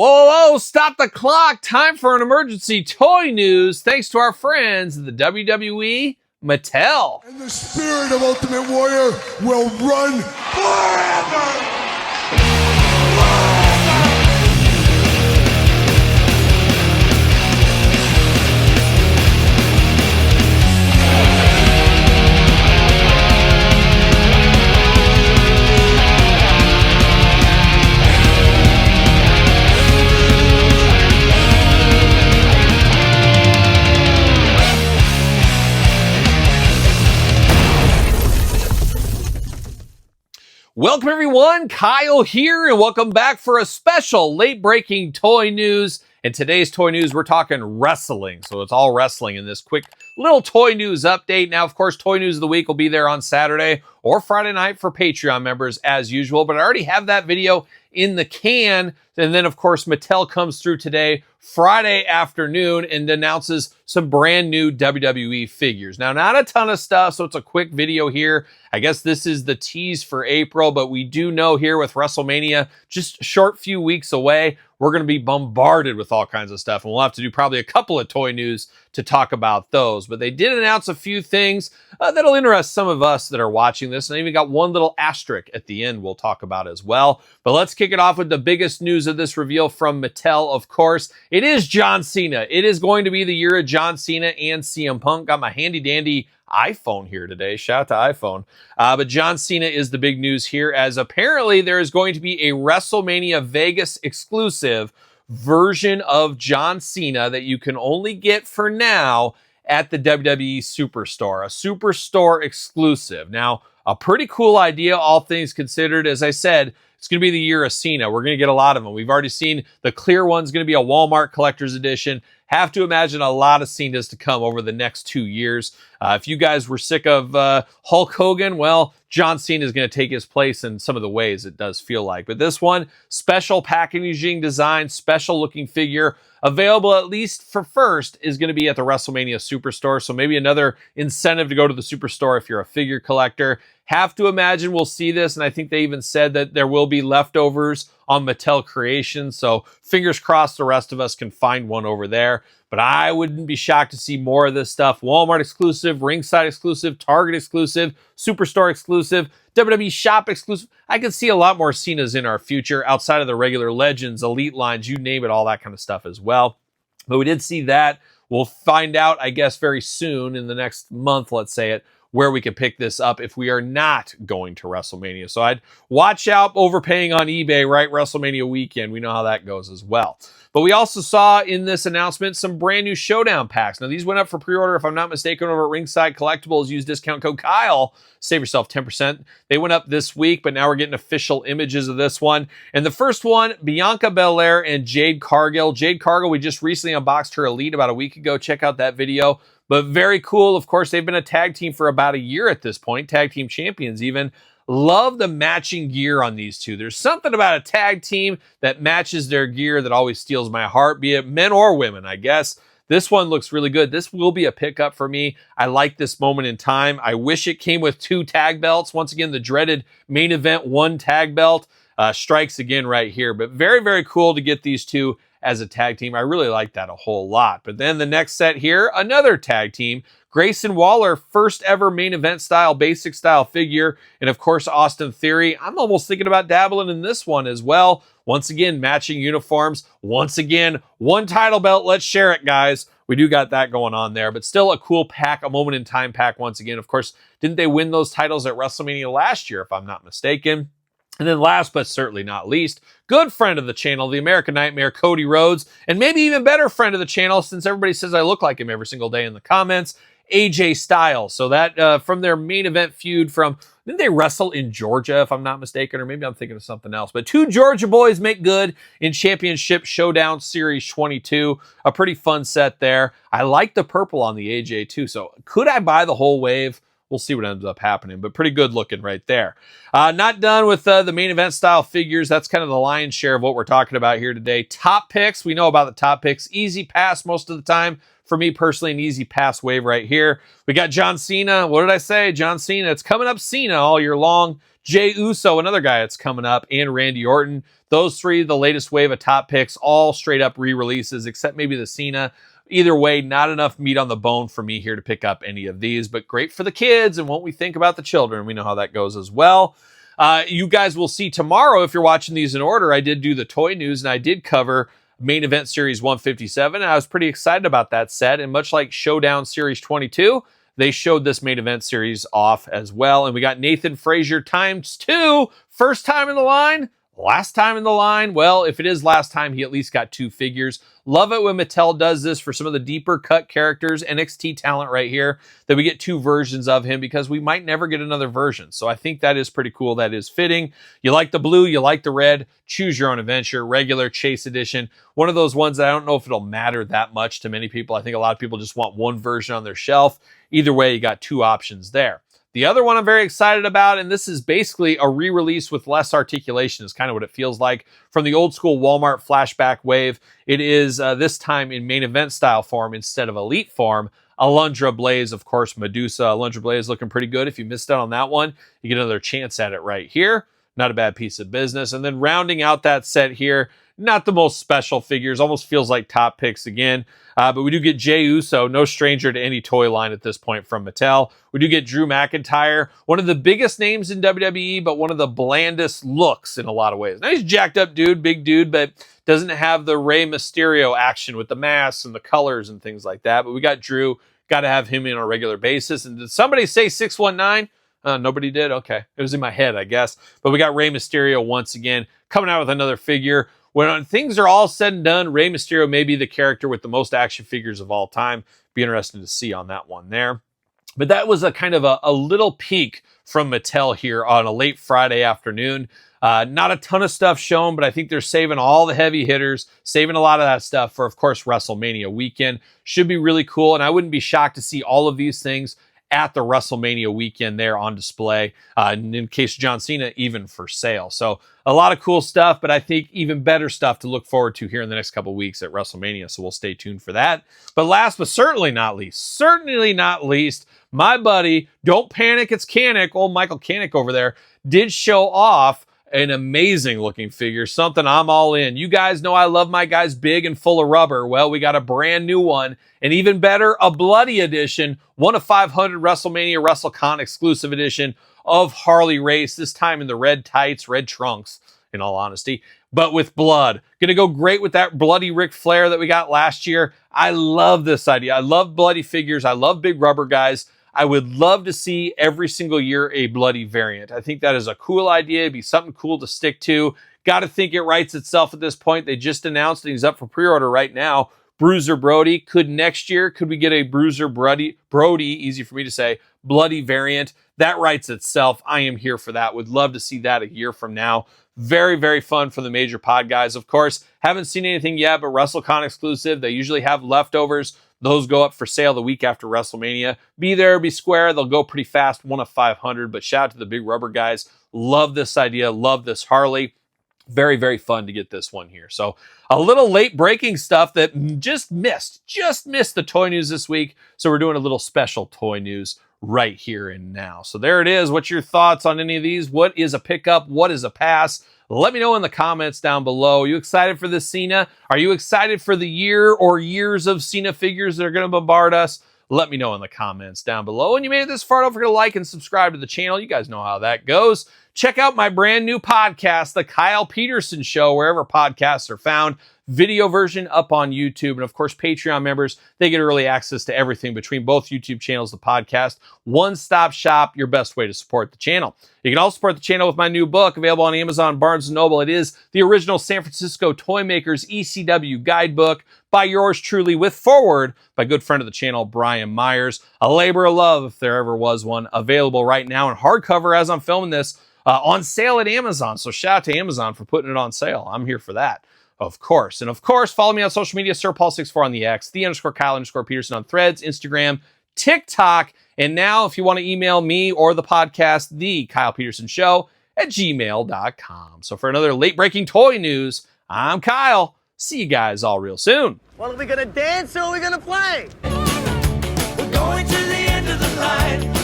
Whoa, stop the clock. Time for an emergency toy news thanks to our friends at the WWE Mattel. And the spirit of Ultimate Warrior will run forever! Welcome everyone, Kyle here, and welcome back for a special late-breaking toy news. In today's toy news, we're talking wrestling, so it's all wrestling in this quick little toy news update. Now, of course, Toy News of the Week will be there on Saturday or Friday night for Patreon members as usual, but I already have that video in the can. And then, of course, Mattel comes through today, Friday afternoon, and announces some brand new WWE figures. Now, not a ton of stuff, so it's a quick video here. I guess this is the tease for April, but we do know here with WrestleMania just a short few weeks away, we're going to be bombarded with all kinds of stuff, and we'll have to do probably a couple of toy news to talk about those. But they did announce a few things that'll interest some of us that are watching this, and I even got one little asterisk at the end we'll talk about as well. But let's kick it off with the biggest news of this reveal from Mattel, of course. It is John Cena. It is going to be the year of John Cena and CM Punk. Got my handy-dandy iPhone here today. Shout out to iPhone. But John Cena is the big news here, as apparently there is going to be a WrestleMania Vegas exclusive version of John Cena that you can only get for now at the WWE Superstore, a Superstore exclusive. Now, a pretty cool idea, all things considered. As I said, it's going to be the year of Cena. We're going to get a lot of them. We've already seen the clear one's going to be a Walmart collector's edition. Have to imagine a lot of Cenas to come over the next 2 years. If you guys were sick of Hulk Hogan, well, John Cena is going to take his place in some of the ways it does feel like. But this one, special packaging design, special looking figure, available at least for first, is going to be at the WrestleMania Superstore. So maybe another incentive to go to the Superstore if you're a figure collector. Have to imagine we'll see this, and I think they even said that there will be leftovers on Mattel Creations, so fingers crossed the rest of us can find one over there. But I wouldn't be shocked to see more of this stuff. Walmart exclusive, Ringside exclusive, Target exclusive, Superstore exclusive, WWE Shop exclusive. I could see a lot more Cenas in our future outside of the regular Legends, Elite lines, you name it, all that kind of stuff as well. But we did see that. We'll find out, I guess, very soon in the next month, let's say it, where we can pick this up if we are not going to WrestleMania. So I'd watch out overpaying on eBay right WrestleMania weekend. We know how that goes as well. But we also saw in this announcement some brand new Showdown packs. Now, these went up for pre-order, if I'm not mistaken, over at Ringside Collectibles. Use discount code Kyle. Save yourself 10%. They went up this week, but now we're getting official images of this one. And the first one, Bianca Belair and Jade Cargill. Jade Cargill, we just recently unboxed her Elite about a week ago. Check out that video. But very cool. Of course, they've been a tag team for about a year at this point. Tag team champions even. Love the matching gear on these two. There's something about a tag team that matches their gear that always steals my heart, be it men or women, I guess. This one looks really good. This will be a pickup for me. I like this moment in time. I wish it came with 2 tag belts. Once again, the dreaded main event 1 tag belt strikes again right here. But very, very cool to get these two as a tag team. I really like that a whole lot. But then the next set here, another tag team. Grayson Waller, first ever main event style, basic style figure. And of course, Austin Theory. I'm almost thinking about dabbling in this one as well. Once again, matching uniforms. Once again, 1 title belt. Let's share it, guys. We do got that going on there, but still a cool pack, a moment in time pack once again. Of course, didn't they win those titles at WrestleMania last year, if I'm not mistaken? And then last but certainly not least, good friend of the channel, the American Nightmare, Cody Rhodes, and maybe even better friend of the channel since everybody says I look like him every single day in the comments, AJ Styles. So that from their main event feud from, didn't they wrestle in Georgia, if I'm not mistaken, or maybe I'm thinking of something else. But 2 Georgia boys make good in Championship Showdown Series 22. A pretty fun set there. I like the purple on the AJ too, so could I buy the whole wave? We'll see what ends up happening, but pretty good looking right there. Not done with the main event style figures. That's kind of the lion's share of what we're talking about here today. Top picks. We know about the top picks. Easy pass most of the time for me personally, an easy pass wave right here. We got John Cena. What did I say? John Cena. It's coming up Cena all year long. Jey Uso, another guy that's coming up, and Randy Orton. Those three, the latest wave of top picks, all straight up re-releases, except maybe the Cena. Either way, not enough meat on the bone for me here to pick up any of these, but great for the kids and what we think about the children. We know how that goes as well. You guys will see tomorrow, if you're watching these in order, I did do the toy news and I did cover Main Event Series 157. And I was pretty excited about that set. And much like Showdown Series 22, they showed this Main Event Series off as well. And we got Nathan Frazier ×2. First time in the line, last time in the line. Well, if it is last time, he at least got 2 figures. Love it when Mattel does this for some of the deeper cut characters, NXT talent right here, that we get 2 versions of him because we might never get another version. So I think that is pretty cool. That is fitting. You like the blue, you like the red, choose your own adventure, regular, chase edition. One of those ones that I don't know if it'll matter that much to many people. I think a lot of people just want one version on their shelf. Either way, you got 2 options there. The other one I'm very excited about, and this is basically a re-release with less articulation, is kind of what it feels like, from the old school Walmart flashback wave. It is this time in main event style form instead of elite form. Alundra Blaze, of course, Medusa. Alundra Blaze looking pretty good. If you missed out on that one, you get another chance at it right here. Not a bad piece of business. And then rounding out that set here, not the most special figures, almost feels like top picks again. But we do get Jey Uso, no stranger to any toy line at this point from Mattel. We do get Drew McIntyre, one of the biggest names in WWE, but one of the blandest looks in a lot of ways. Now he's jacked up dude, big dude, but doesn't have the Rey Mysterio action with the masks and the colors and things like that. But we got Drew, got to have him in on a regular basis. And did somebody say 619? Nobody did? Okay. It was in my head, I guess. But we got Rey Mysterio once again, coming out with another figure. When things are all said and done, Rey Mysterio may be the character with the most action figures of all time. Be interesting to see on that one there. But that was a kind of a little peek from Mattel here on a late Friday afternoon. Not a ton of stuff shown, but I think they're saving all the heavy hitters, saving a lot of that stuff for, of course, WrestleMania weekend. Should be really cool, and I wouldn't be shocked to see all of these things at the WrestleMania weekend there on display, in case John Cena even for sale. So a lot of cool stuff, but I think even better stuff to look forward to here in the next couple of weeks at WrestleMania. So we'll stay tuned for that. But last but certainly not least, my buddy, don't panic, it's Canic, old Michael Canic over there, did show off an amazing looking figure, something I'm all in. You guys know I love my guys big and full of rubber. Well, we got a brand new one, and even better, a bloody edition, 1 of 500 WrestleMania WrestleCon exclusive edition of Harley Race, this time in the red tights, red trunks, in all honesty, but with blood. Gonna go great with that bloody Ric Flair that we got last year. I love this idea. I love bloody figures. I love big rubber guys. I would love to see every single year a bloody variant. I think that is a cool idea. It'd be something cool to stick to. Got to think it writes itself at this point. They just announced that he's up for pre-order right now. Bruiser Brody. Could we get a Bruiser Brody, easy for me to say, bloody variant? That writes itself. I am here for that. Would love to see that a year from now. Very, very fun for the major pod guys. Of course, haven't seen anything yet, but WrestleCon exclusive. They usually have leftovers. Those go up for sale the week after WrestleMania. Be there, be square. They'll go pretty fast, 1 of 500. But shout out to the big rubber guys. Love this idea. Love this Harley. Very, very fun to get this one here. So a little late breaking stuff that just missed the toy news this week. So we're doing a little special toy news right here and now. So there it is. What's your thoughts on any of these? What is a pickup? What is a pass? Let me know in the comments down below. Are you excited for this Cena? Are you excited for the year or years of Cena figures that are going to bombard us? Let me know in the comments down below. And you made it this far, don't forget to like and subscribe to the channel. You guys know how that goes. Check out my brand new podcast, The Kyle Peterson Show, wherever podcasts are found. Video version up on YouTube. And of course, Patreon members, they get early access to everything between both YouTube channels, the podcast. One-stop shop, your best way to support the channel. You can also support the channel with my new book, available on Amazon, Barnes & Noble. It is the original San Francisco Toy Makers ECW guidebook by yours truly, with foreword by good friend of the channel, Brian Myers. A labor of love, if there ever was one, available right now in hardcover as I'm filming this, on sale at Amazon. So shout out to Amazon for putting it on sale. I'm here for that, of course. And of course, follow me on social media, SirPaul64 on the X, _Kyle_Peterson on Threads, Instagram, TikTok. And now, if you want to email me or the podcast, the Kyle Peterson Show at gmail.com. So for another late breaking toy news, I'm Kyle. See you guys all real soon. Well, are we gonna dance or are we gonna play? We're going to the end of the line.